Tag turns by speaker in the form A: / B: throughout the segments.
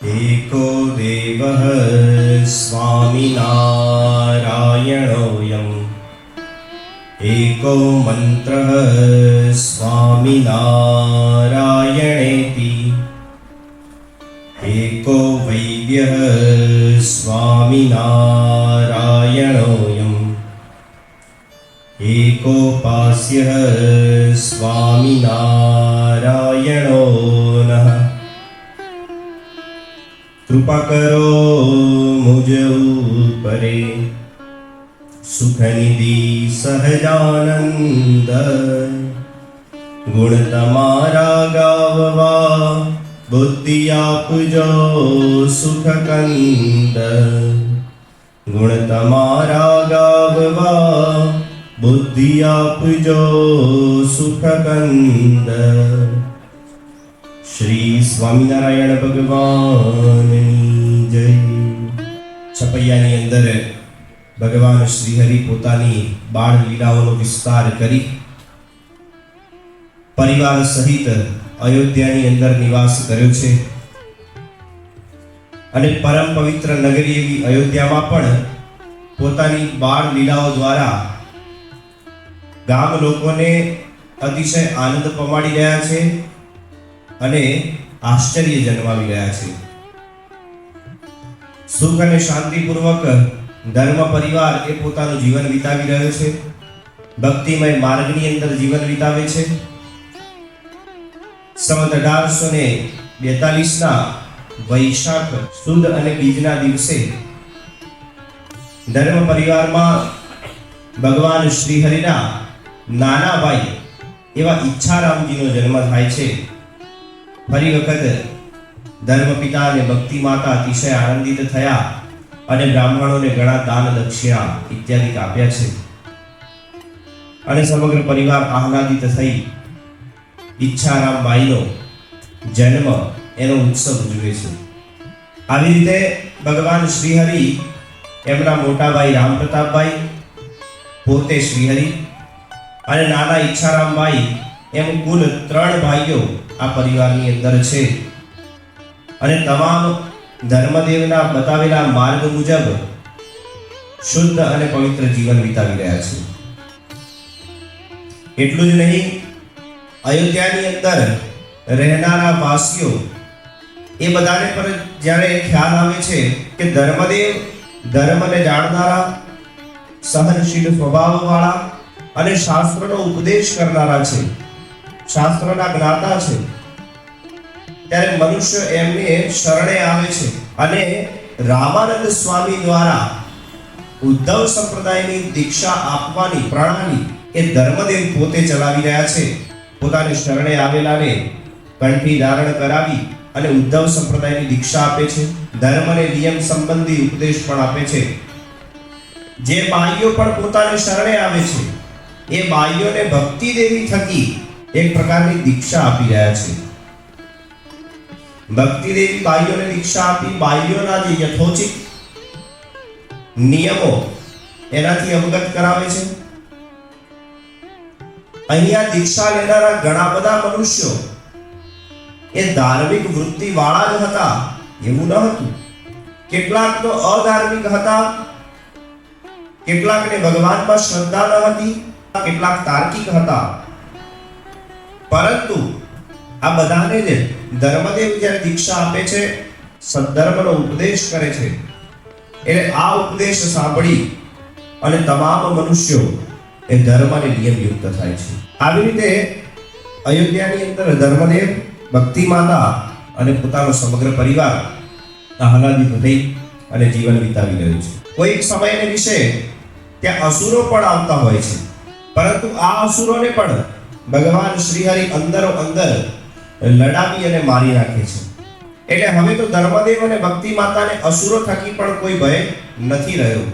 A: एको देवः स्वामिनारायणोऽयम् एको मन्त्रः स्वामिनारायणेति एको वैद्यः स्वामिनारायणोऽयम् एकोपास्यः स्वामिनारायणो नः। कृपा करो मुझ ऊपरे सुखनिधि सहजानंद गुण तमारा गाववा बुद्धि आपजो सुख कंद गुण तमारा गाववा बुद्धि आपजो सुख कंद। श्री स्वामिनारायण भगवाननी जय। छपैयानी अंदर भगवान श्रीहरि पोतानी बाळ લીલાઓનો વિસ્તાર કરી પરિવાર સહિત અયોધ્યાની અંદર નિવાસ કર્યો છે અને પરમ પવિત્ર નગરી એવી અયોધ્યામાં પણ પોતાની બાળ લીલાઓ દ્વારા ગામ લોકોને અતિશય આનંદ પમાડી રહ્યા છે અને આશ્ચર્ય જન્માવી રહ્યા છે। સુખ અને શાંતિપૂર્વક ધર્મ પરિવાર એ પોતાનું જીવન વિતાવી રહ્યો છે, ભક્તિમય માર્ગની અંદર જીવન વિતાવે છે। સંવત 1842 ના વૈશાખ સુદ અને બીજના દિવસે ધર્મ પરિવારમાં ભગવાન શ્રી હરિના નાના ભાઈ એવા ઈચ્છારામજીનો જન્મ થાય છે। ફરી વખત ધર્મપિતા અને ભક્તિ માતા અતિશય આનંદિત થયા અને બ્રાહ્મણોને ઘણા દાન દક્ષિણા ઇત્યાદિ આપ્યા છે અને સમગ્ર પરિવાર આહલાદિત થઈ ઈચ્છારામ બાઈનો જન્મ એનો ઉત્સવ ઉજવે છે। આવી રીતે ભગવાન શ્રીહરિ એમના મોટા ભાઈ રામ પ્રતાપભાઈ પોતે શ્રીહરિ અને નાના ઈચ્છારામભાઈ એમ કુલ 3 ભાઈઓ આ પરિવારની અંદર છે અને તમામ ધર્મદેવના બતાવેલા માર્ગ મુજબ શુદ્ધ અને પવિત્ર જીવન વિતાવી રહ્યા છે। એટલું જ નહીં, અયોધ્યાની અંદર રહેનારા વાસીઓ એ બધાને પર જ્યારે ખ્યાલ આવે છે કે ધર્મદેવ ધર્મને જાણનારા, સહનશીલ સ્વભાવવાળા અને શાસ્ત્રનો ઉપદેશ કરનારા છે, શાસ્ત્રના જ્ઞાતા છે, ત્યારે મનુષ્ય એમને શરણે આવે છે અને રામાનંદ સ્વામી દ્વારા ઉદ્ધવ સંપ્રદાયની દીક્ષા આપવાની પ્રણાલી એ ધર્મદેવ પોતે ચલાવી રહ્યા છે। પોતાને શરણે આવેલાને કંઠી ધારણ કરાવી અને ઉદ્ધવ સંપ્રદાયની દીક્ષા આપે છે, ધર્મ અને નિયમ સંબંધી ઉપદેશ પણ આપે છે। જે બાઈઓ પણ પોતાને શરણે આવે છે એ બાઈઓને ભક્તિ દેવી થકી એક પ્રકારની દીક્ષા આપી રહ્યા છે। ભક્તિ દેવી બાઈઓને દીક્ષા આપી બાઈઓના જે યથોચિત નિયમો એનાથી અવગત કરાવે છે। અહીંયા દીક્ષા લેનારા ઘણા બધા મનુષ્યો એ ધાર્મિક વૃત્તિ વાળા જ હતા એવું ન હતું। કેટલાક તો અધાર્મિક હતા, કેટલાકને ભગવાનમાં શ્રદ્ધા ન હતી, કેટલાક તાર્કિક હતા, પરંતુ આ બધાને જ ધર્મદેવ જ્યારે દીક્ષા આપે છે, સદ્ધર્મનો ઉપદેશ કરે છે, એટલે આ ઉપદેશ સાંભળી અને તમામ મનુષ્યો એ ધર્મ અને નિયમયુક્ત થાય છે। આવી રીતે અયોધ્યાની અંદર ધર્મદેવ, ભક્તિ માતા અને પોતાનો સમગ્ર પરિવાર આહલાદિત થઈ અને જીવન વિતાવી રહ્યું છે। કોઈક સમયને વિશે ત્યાં અસુરો પણ આવતા હોય છે, પરંતુ આ અસુરોને પણ ભગવાન શ્રીહરિ અંદરો અંદર લડાવી અને મારી નાખે છે। એટલે હવે તો ધર્મદેવ અને ભક્તિ માતાને અસુરો થકી પણ કોઈ ભય નથી રહ્યો।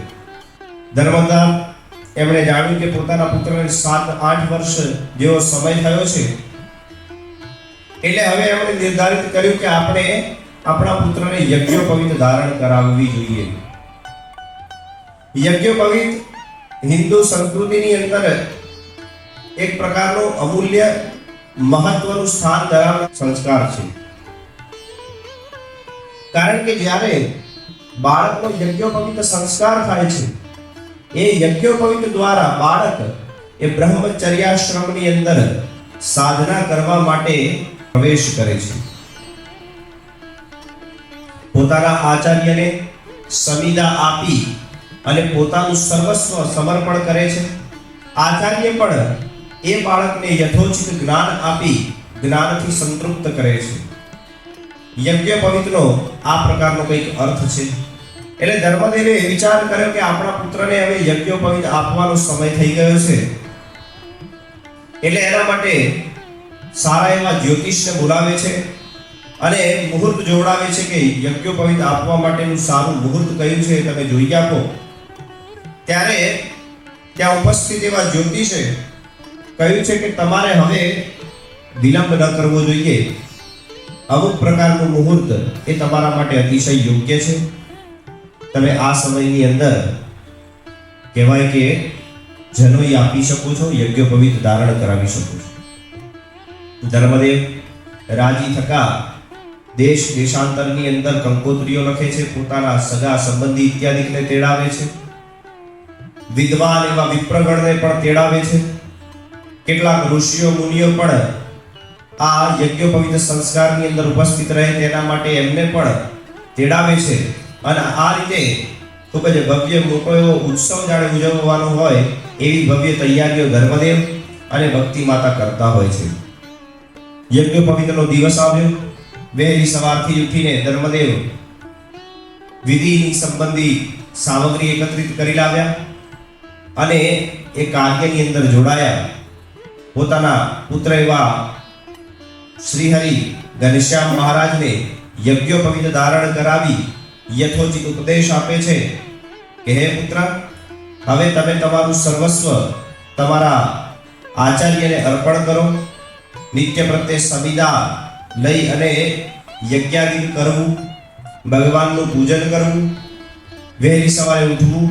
A: ધર્મદાન એમણે જાણ્યું કે પોતાના પુત્રને 7-8 વર્ષ જેવો સમય થયો છે, એટલે હવે એમણે નિર્ધારિત કર્યું કે આપણે આપણા પુત્રને યજ્ઞોપવિત ધારણ કરાવવી જોઈએ। યજ્ઞોપવિત હિન્દુ સંસ્કૃતિની અંદર એક પ્રકારનો અમૂલ્ય મહત્વનું સ્થાન ધરાવનાર સંસ્કાર છે। કારણ કે જ્યારે બાળકનો યજ્ઞોપવિત સંસ્કાર થાય છે, એ યજ્ઞોપવિત દ્વારા બાળક એ બ્રહ્મચર્યાશ્રમની અંદર સાધના કરવા માટે પ્રવેશ કરે છે. પોતાના આચાર્યને સમિદા આપી અને પોતાનું સર્વસ્વ સમર્પણ કરે છે. આચાર્ય પણ એ બાળકને યથોચિત જ્ઞાન આપી જ્ઞાનથી સંતૃપ્ત કરે છે. યજ્ઞોપવિતનો આ પ્રકારનો કંઈક અર્થ છે. એટલે ધર્મદેવે વિચાર કર્યો કે આપણા પુત્રને હવે યજ્ઞોપવિત આપવાનો સમય થઈ ગયો છે, એટલે એના માટે સારા એવા જ્યોતિષને બોલાવે છે અને મુહૂર્ત જોડાવે છે કે યજ્ઞોપવિત આપવા માટેનું સારું મુહૂર્ત કયું છે તમે જોઈ આપો. ત્યારે ત્યાં ઉપસ્થિત એવા જ્યોતિષે કહ્યું છે કે તમારે હવે વિલંબ ન કરવો જોઈએ. અમુક પ્રકારનું મુહૂર્ત એ તમારા માટે અતિશય યોગ્ય છે. તમે આ સમયની અંદર કહેવાય કે જનોઈ આપી શકો છો, યજ્ઞોપવિત ધારણ કરાવી શકો છો. ધર્મદેવ રાજી થકા દેશ દેશાંતરની અંદર કંકોત્રીઓ લખે છે, પોતાના સગા સંબંધી ઇત્યાદિને તેડાવે છે, વિદ્વાન એવા વિપ્રગણને પણ તેડાવે છે. કેટલાક ઋષિઓ મુનિઓ પણ આ યજ્ઞોપવિત સંસ્કારની અંદર ઉપસ્થિત રહે તેના માટે એમને પણ તેડાવે છે. અને આ રીતે ખૂબ જ ભવ્ય મોટો એવો ઉત્સવ જાણે ઉજવવાનો હોય એવી ભવ્ય તૈયારીઓ ધર્મદેવ અને ભક્તિ માતા કરતા હોય છે. યજ્ઞોપવિતનો દિવસ આવ્યો. વહેલી સવારથી ઉઠીને ધર્મદેવ વિધિની સંબંધી સામગ્રી એકત્રિત કરી લાવ્યા અને એ કાર્યની અંદર જોડાયા. પોતાના પુત્ર એવા શ્રીહરિ ઘનશ્યામ મહારાજને યજ્ઞોપવિત ધારણ કરાવી યથોચિત ઉપદેશ આપે છે કે હે પુત્ર, હવે તમે તમારું સર્વસ્વ તમારા આચાર્યને અર્પણ કરો. નિત્ય પ્રત્યે સમિદા લઈ અને યજ્ઞાદિ કરવું, ભગવાનનું પૂજન કરવું, વહેલી સવારે ઉઠવું,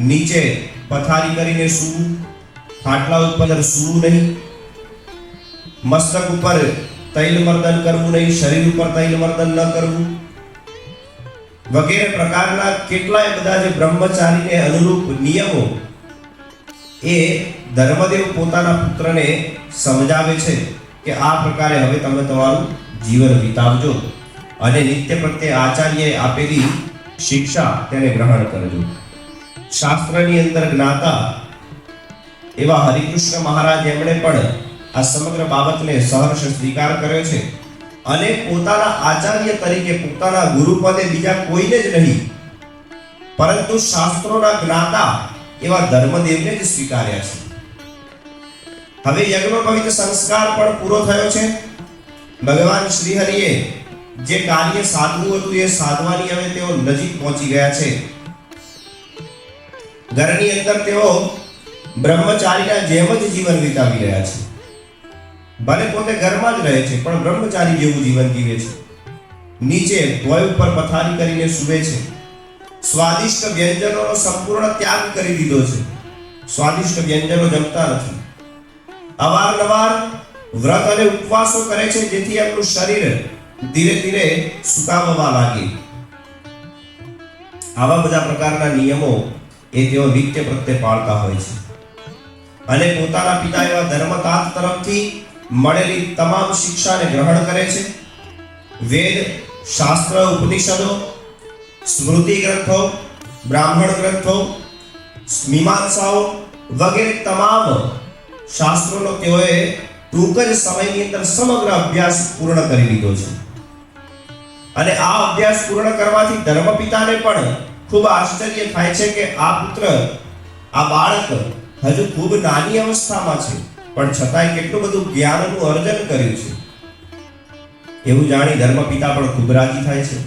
A: નીચે પથારી કરીને સૂવું, ખાટલા ઉપર સૂવું નહીં, મસ્તક ઉપર તૈલ મર્દન કરવું નહીં, શરીર ઉપર તૈલ મર્દન ન કરવું વગેરે પ્રકારના કેટલાય બધા જે બ્રહ્મચારીને અનુરૂપ નિયમો એ ધર્મદેવ પોતાના પુત્રને સમજાવે છે કે આ પ્રકારે હવે તમે તમારું જીવન વિતાવજો અને નિત્ય પ્રત્યે આચાર્યએ આપેલી શિક્ષા તેને ગ્રહણ કરજો. શાસ્ત્રની અંદર જ્ઞાતા એવા હરિકૃષ્ણ મહારાજ એમણે પણ આ સમગ્ર બાબતને સહર્ષ સ્વીકાર કર્યો છે અને પોતાના આચાર્ય તરીકે પોતાના ગુરુપદે બીજા કોઈને જ નહીં પરંતુ શાસ્ત્રોના જ્ઞાતા એવા ધર્મદેવને જ સ્વીકાર્યા છે. હવે યજ્ઞોપવિત સંસ્કાર પણ પૂરો થયો છે. ભગવાન શ્રીહરિએ જે કાર્ય સાધવું હતું એ સાધવાની હવે તેઓ નજીક પહોંચી ગયા છે. ઘરની અંદર તેઓ બ્રહ્મચારીના જેમ જ જીવન વિતાવી રહ્યા છે. ભલે પોતે ઘરમાં જ રહે છે પણ બ્રહ્મચારી જેવું જીવન જીવે છે. નીચે ભોય ઉપર પથારી કરીને સૂવે છે. સ્વાદિષ્ટ વ્યંજનોનો સંપૂર્ણ ત્યાગ કરી દીધો છે. સ્વાદિષ્ટ વ્યંજનો જમતા નથી. અવારનવાર વ્રત અને ઉપવાસો કરે છે જેથી આપણું શરીર ધીરે ધીરે સુકાવવા લાગે. આવા બધા પ્રકારના નિયમો એ તેઓ નિત્ય પ્રત્યે પાળતા હોય છે અને પોતાના પિતા એવા ધર્મતાત તરફથી મળેલી તમામ શિક્ષાને ગ્રહણ કરે છે. વેદ, શાસ્ત્ર, ઉપનિષદો, સ્મૃતિ ગ્રંથો, બ્રાહ્મણ ગ્રંથો, મીમાંસાઓ વગેરે તમામ શાસ્ત્રોનો તેઓએ ટૂંક જ સમયની અંદર સમગ્ર અભ્યાસ પૂર્ણ કરી લીધો છે. અને આ અભ્યાસ પૂર્ણ કરવાથી ધર્મપિતાને પણ ખૂબ આશ્ચર્ય થાય છે કે આ પુત્ર, આ બાળક હજુ ખૂબ નાની અવસ્થામાં છે પણ છતાંય કેટલું બધું જ્ઞાનનું અર્જન કર્યું છે. એવું જાણી ધર્મપિતા પણ ખૂબ રાજી થાય છે.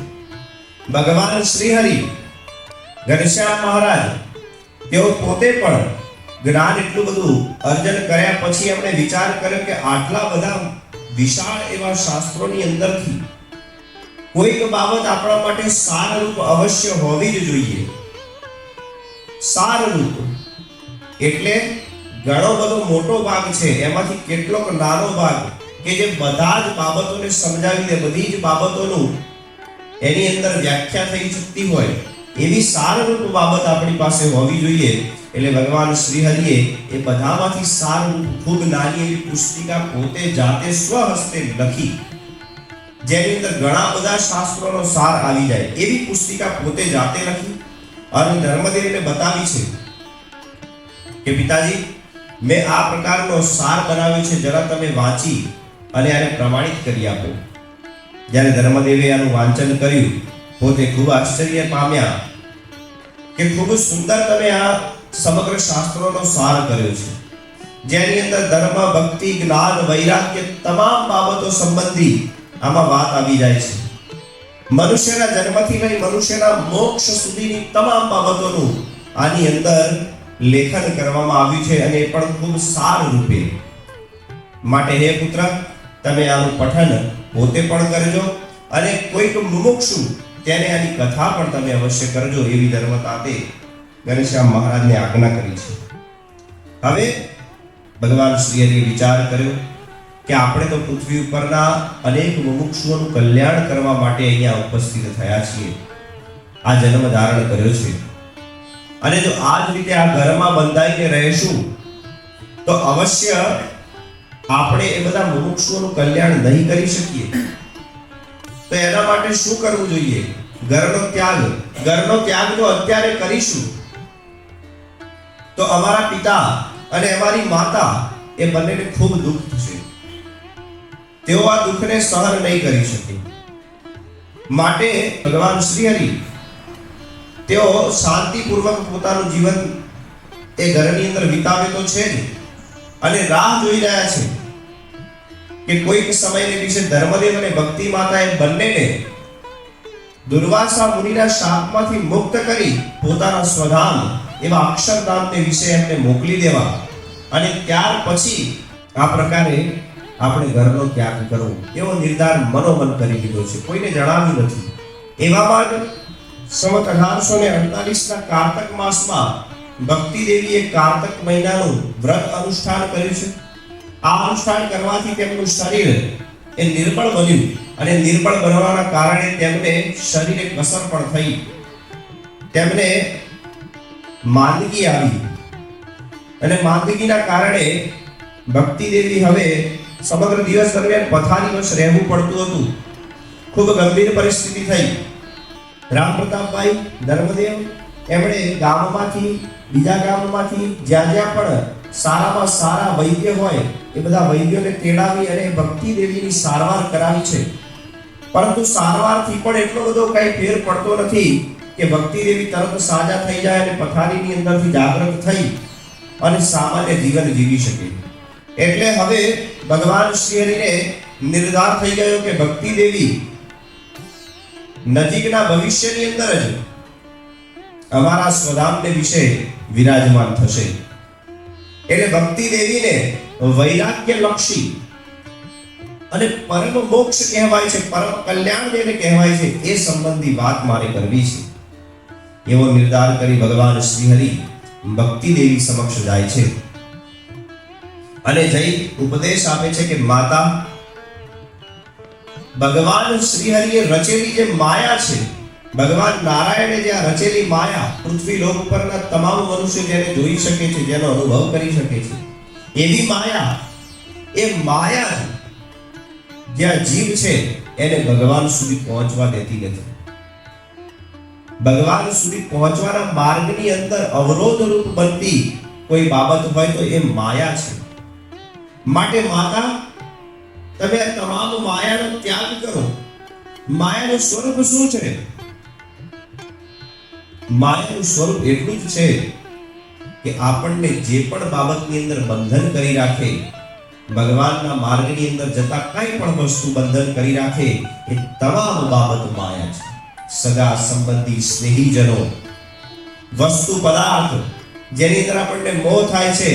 A: ભગવાન શ્રીહરિ ઘનશ્યામ મહારાજ તેઓ પોતે પણ જ્ઞાન એટલું બધું અર્જન કર્યા પછી એમણે વિચાર કર્યો કે આટલા બધા વિશાળ એવા શાસ્ત્રોની અંદરથી કોઈક બાબત આપણા માટે સારરૂપ અવશ્ય હોવી જ જોઈએ. સારરૂપ એટલે ઘણો બધો મોટો ભાગ છે, એમાંથી કેટલોક નાનો ભાગ કે જે બધા જ બાબતોને સમજાવી દે, બધી જ બાબતોનું એની અંદર વ્યાખ્યા થઈ શકતી હોય એવી સારરૂપ બાબત આપણી પાસે હોવી જોઈએ. એટલે ભગવાન શ્રી હરિએ એ બધામાંથી સારરૂપ ખૂબ નાની એવી પુસ્તિકા પોતે જાતે સ્વહસ્તે લખી, જેની અંદર ઘણા બધા શાસ્ત્રોનો સાર આવી જાય એવી પુસ્તિકા પોતે જાતે લખી અને ધર્મદેવને બતાવી છે કે પિતાજી મેં આ પ્રકારનો સાર બનાવ્યો છે, જરા તમે વાંચી અને આને પ્રમાણિત કરી આપો. જ્યારે ધર્મદેવે આનું વાંચન કર્યું પોતે ખૂબ આશ્ચર્ય પામ્યા કે ખૂબ સુંદર તમે આ સમગ્ર શાસ્ત્રોનો સાર કર્યો છે, જેની અંદર ધર્મ, ભક્તિ, જ્ઞાન, વૈરાગ્ય તમામ બાબતો સંબંધી આમાં વાત આવી જાય છે. મનુષ્યના જન્મથી લઈ મનુષ્યના મોક્ષ સુધીની તમામ બાબતોનું આની અંદર લેખન કરવામાં આવ્યું છે અને એ પણ ખૂબ સાર રૂપે. માટે હે પુત્ર, તમે આનું પઠન પોતે પણ કરજો અને કોઈક મુમુક્ષુ તેને આની કથા પણ તમે અવશ્ય કરજો એવી ધર્મતાતે ઘનશ્યામ મહારાજને આજ્ઞા કરી છે. હવે ભગવાન શ્રી હરિએ વિચાર કર્યો કે આપણે તો પૃથ્વી ઉપરના અનેક મુમુક્ષુઓનું કલ્યાણ કરવા માટે અહીંયા ઉપસ્થિત થયા છીએ, આ જન્મ ધારણ કર્યો છે અને જો આ જ રીતે આ ઘરમાં બંધાઈને રહેશું તો અવશ્ય આપણે એ બધા મુમુક્ષુઓનું કલ્યાણ નહીં કરી શકીએ. તો એના માટે શું કરવું જોઈએ? ઘરનો ત્યાગ જો અત્યારે કરીશું તો અમારા પિતા અને અમારી માતા એ બંનેને ખૂબ દુઃખ થશે. તેઓ આ દુઃખને સહન નહીં કરી શકે. માટે ભગવાન શ્રી હરિ તેઓ શાંતિપૂર્વક પોતાનું જીવન એ ઘરની અંદર વિતાવે તો છે જ અને રાહ જોઈ રહ્યા છે કે કોઈક સમયને વિશે ધર્મદેવ અને ભક્તિ માતા એ બંનેને દુર્વાસા મુનિના શાપમાંથી મુક્ત કરી પોતાના સ્વધામ એવા અક્ષરધામને વિશે એમને મોકલી દેવા અને ત્યાર પછી આ પ્રકારે આપણે ઘરનો ત્યાગ કરવો એવો નિર્ધાર મનોમન કરી લીધો છે, કોઈને જણાવ્યું નથી. એવામાં જ સંવત 1848 કારતક માસમાં ભક્તિ દેવીએ કારતક મહિનાનું વ્રત અનુષ્ઠાન કર્યું છે. આ અનુષ્ઠાન કરવાથી તેમનું શરીર એ નિર્બળ બન્યું અને નિર્બળ બનવાના કારણે તેમને શરીરે કસર પણ થઈ, તેમને માંદગી આવી અને માંદગીના કારણે ભક્તિ દેવી હવે સમગ્ર દિવસ દરમિયાન પથારીવશ રહેવું પડતું હતું. ખૂબ ગંભીર પરિસ્થિતિ થઈ. રામ પ્રતાપભાઈ ધર્મદેવ એમણે ગામમાંથી બીજા ગામમાંથી જ્યાં જ્યાં પણ સારામાં સારા વૈદ્ય હોય એ બધા વૈદ્યોને તેડાવી અને ભક્તિ દેવીની સારવાર કરાવી છે, પરંતુ સારવારથી પણ એટલો બધો કઈ ફેર પડતો નથી કે ભક્તિ દેવી તરત સાજા થઈ જાય અને પથારીની અંદરથી જાગૃત થઈ અને સામાન્ય જીવન જીવી શકે. એટલે હવે ભગવાન શ્રી હરિને નિર્ધાર થઈ ગયો કે ભક્તિ દેવી નજીકના ભવિષ્યની અંદર જ અમારા સ્વધામને વિશે વિરાજમાન થશે. એટલે ભક્તિ દેવીને વૈરાગ્ય લક્ષી અને પરમ મોક્ષ કહેવાય છે, પરમ કલ્યાણ જેને કહેવાય છે એ સંબંધી વાત મારે કરવી છે એવો નિર્ધાર કરી ભગવાન શ્રી હરિ ભક્તિ દેવી સમક્ષ જાય છે અને જઈ ઉપદેશ આપે છે કે માતા, ભગવાન શ્રી હરિએ રચેલી જે માયા છે, ભગવાન નારાયણે જે રચેલી માયા પૃથ્વી લોક પરના તમામ મનુષ્ય જેને જોઈ શકે છે, જેનો અનુભવ કરી શકે છે, એવી માયા એ માયા જ્યાં જીવ છે એને ભગવાન સુધી પહોંચવા દેતી નથી. ભગવાન સુધી પહોંચવાના માર્ગની અંદર અવરોધ રૂપ બનતી કોઈ બાબત હોય તો એ માયા છે. માટે માતા, તમે આ તમામ માયાનો ત્યાગ કરો. માયાનું સ્વરૂપ શું છે? માયાનું સ્વરૂપ એટલું જ છે કે આપણને જે પણ બાબતની અંદર બંધન કરી રાખે, ભગવાનના માર્ગની અંદર જતા કઈ પણ વસ્તુ બંધન કરી રાખે, એ તમામ બાબત માયા છે. સગા સંબંધી, સ્નેહીજનો, વસ્તુ પદાર્થ જેની અંદર આપણને મોહ થાય છે,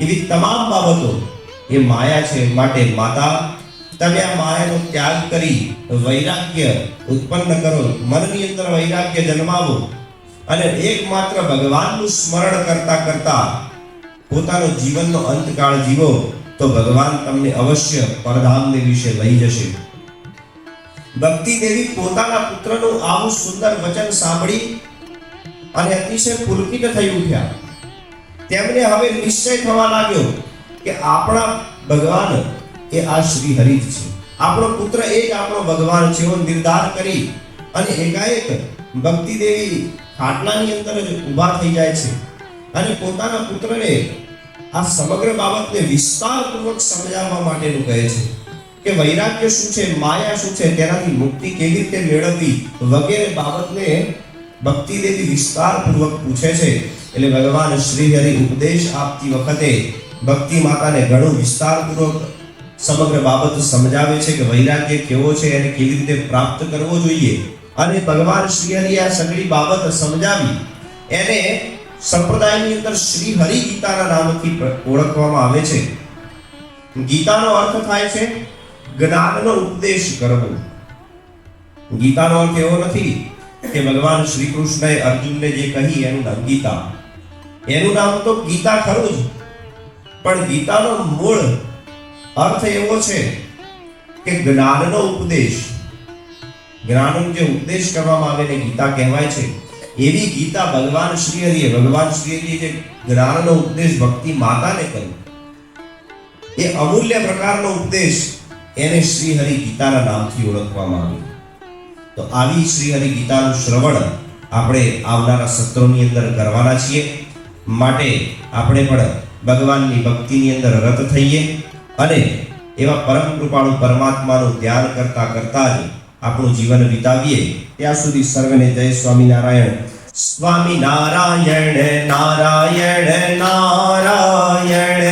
A: એવી તમામ બાબતો એ માયા છે. માટે માતા, તમે આ માયાનો ત્યાગ કરી વૈરાગ્ય ઉત્પન્ન કરો, મનની અંદર વૈરાગ્ય જન્માવો અને એકમાત્ર ભગવાનનું સ્મરણ કરતા કરતા પોતાનો જીવનનો અંતકાળ જીવો, તો ભગવાન તમને અવશ્ય પરધામને વિશે લઈ જશે. ભક્તિ દેવી પોતાના પુત્રનું આવું સુંદર વચન સાંભળી અને અતિશય પુલકિત થઈ ઉઠ્યા. તેમને હવે નિશ્ચય થવા લાગ્યો કે આપણા ભગવાન એ આ શ્રી હરિ જ છે, આપણો પુત્ર એ જ આપણો ભગવાન છે એવો નિર્ધાર કરી અને એકાએક ભક્તિ દેવી ખાટલાની અંદર જ ઊભા થઈ જાય છે અને પોતાના પુત્રને આ સમગ્ર બાબતને વિસ્તારપૂર્વક સમજાવવા માટેનું કહે છે કે વૈરાગ્ય શું છે, માયા શું છે, તેનાથી મુક્તિ કેવી રીતે મેળવવી વગેરે બાબતને ભક્તિ દેવી વિસ્તારપૂર્વક પૂછે છે. એટલે ભગવાન શ્રી હરિ ઉપદેશ આપતી વખતે ભક્તિ માતાને ઘણું વિસ્તારપૂર્વક સમગ્ર બાબત સમજાવે છે કે વૈરાગ્ય કેવો છે અને કેવી રીતે પ્રાપ્ત કરવો જોઈએ. અને ભગવાન શ્રી હરિ આ સગળી બાબત સમજાવી એને સંપ્રદાયની અંદર શ્રી હરિ ગીતાના નામથી ઓળખવામાં આવે છે. ગીતાનો અર્થ થાય છે જ્ઞાનનો ઉપદેશ કરવો. ગીતાનો અર્થ એવો નથી કે ભગવાન શ્રી કૃષ્ણએ અર્જુનને જે કહી એનું નામ ગીતા. એનું નામ તો ગીતા ખરું જ, પણ ગીતાનો મૂળ અર્થ એવો છે કે જ્ઞાનનો ઉપદેશ. જ્ઞાનનો જે ઉપદેશ કરવામાં આવે ને ગીતા કહેવાય છે. એવી ગીતા ભગવાન શ્રી હરિએ જે જ્ઞાનનો ઉપદેશ ભક્તિ માતાને કર્યો એ અમૂલ્ય પ્રકારનો ઉપદેશ એને શ્રી હરિ ગીતાના નામથી ઓળખવામાં આવ્યો. તો આવી શ્રી હરિ ગીતાનું શ્રવણ આપણે આવનારા સત્રોની અંદર કરવાના છીએ. માટે આપણે પણ ભગવાનની ભક્તિની અંદર રત થઈએ અને એવા પરમ કૃપાળુ પરમાત્માનું ધ્યાન કરતા કરતા જ આપણું જીવન વિતાવીએ. ત્યાં સુધી સર્વને જય સ્વામિનારાયણ. સ્વામિનારાયણ નારાયણ નારાયણ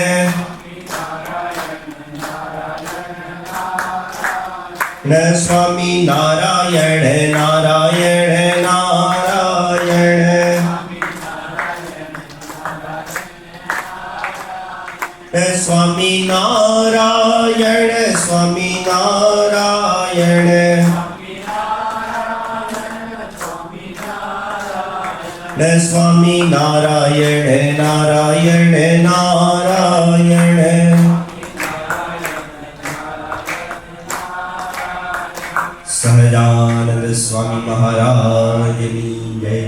A: સ્વામિનારાયણ નારાયણ નારાયણ સ્વામિનારાયણ સ્વામિનારાયણ સ્વામિનારાયણ નારાયણ નારાયણ. સહજાનંદ સ્વામી મહારાજની જય.